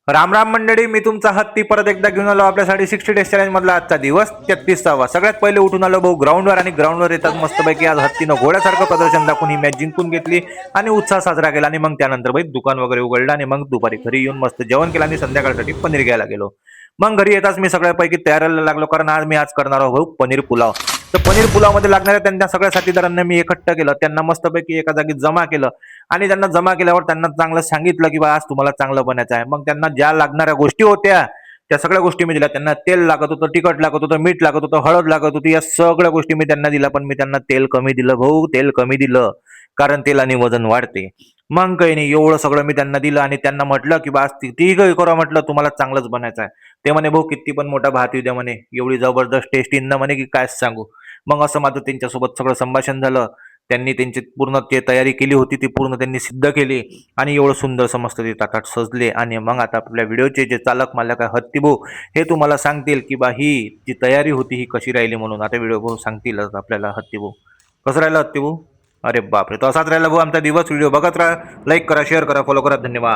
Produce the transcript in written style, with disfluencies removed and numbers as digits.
राम राम मंडळी, मी तुमचा हत्ती परत एकदा घेऊन आलो आपल्यासाठी 60 डेज चॅलेंज मधला आजचा दिवस 33वा। सगळ्यात पहिले उठून आलो भाऊ ग्राउंडवर, आणि ग्राउंडवर येतात मस्तपैकी आज हत्तीनं घोड्यासारखं प्रदर्शन दाखवून ही मॅच जिंकून घेतली आणि उत्साह साजरा केला। आणि मग त्यानंतर भाई दुकान वगैरे उघडलं आणि मग दुपारी घरी येऊन मस्त जेवण केलं आणि संध्याकाळसाठी पनीर घ्यायला गेलो। मग घरी येताच मी सगळ्यापैकी तयारीला लागलो, कारण आज करणार आहोत भाऊ पनीर पुलाव। तर पनीर पुलाव मध्ये लागणाऱ्या त्यांच्या सगळ्या साथीदारांना मी एकट्ठ केलं, त्यांना मस्तपैकी एका जागी जमा केलं आणि त्यांना जमा केल्यावर त्यांना चांगलं सांगितलं की बा आज तुम्हाला चांगलं बनायचं आहे। मग त्यांना ज्या लागणाऱ्या गोष्टी होत्या त्या सगळ्या गोष्टी मी दिल्या त्यांना। तेल लागत होतं, तिखट लागत होतं, मीठ लागत होतं, हळद लागत होती, या सगळ्या गोष्टी मी त्यांना दिल्या। पण मी त्यांना तेल कमी दिलं भाऊ, तेल कमी दिलं, कारण तेलाने वजन वाढते। मग काही नाही, एवढं सगळं मी त्यांना दिलं आणि त्यांना म्हटलं की बा ती करा, म्हटलं तुम्हाला चांगलंच बनायचं आहे। ते म्हणे भाऊ किती पण मोठा भात येऊ द्या म्हणे, एवढी जबरदस्त टेस्ट येईन ना म्हणे की काय सांगू। मग असं माझं त्यांच्यासोबत सगळं संभाषण झालं, त्यांनी त्यांची पूर्ण ते तयारी केली होती ती पूर्ण त्यांनी सिद्ध केली आणि एवढं सुंदर समजतं ते ताटात सजले। आणि मग आता आपल्या व्हिडिओचे जे चालक मालक आहे हत्ती भाऊ, हे तुम्हाला सांगतील की बा ही जी तयारी होती ही कशी राहिली म्हणून। आता व्हिडिओ भाऊ सांगतील आपल्याला हत्ती भाऊ कसं राहिलं हत्ती भाऊ। अरे बापरे, तो असाच राहिला भाऊ आमचा दिवस। व्हिडिओ बघत राहा, लाईक करा, शेअर करा, फॉलो करा, धन्यवाद।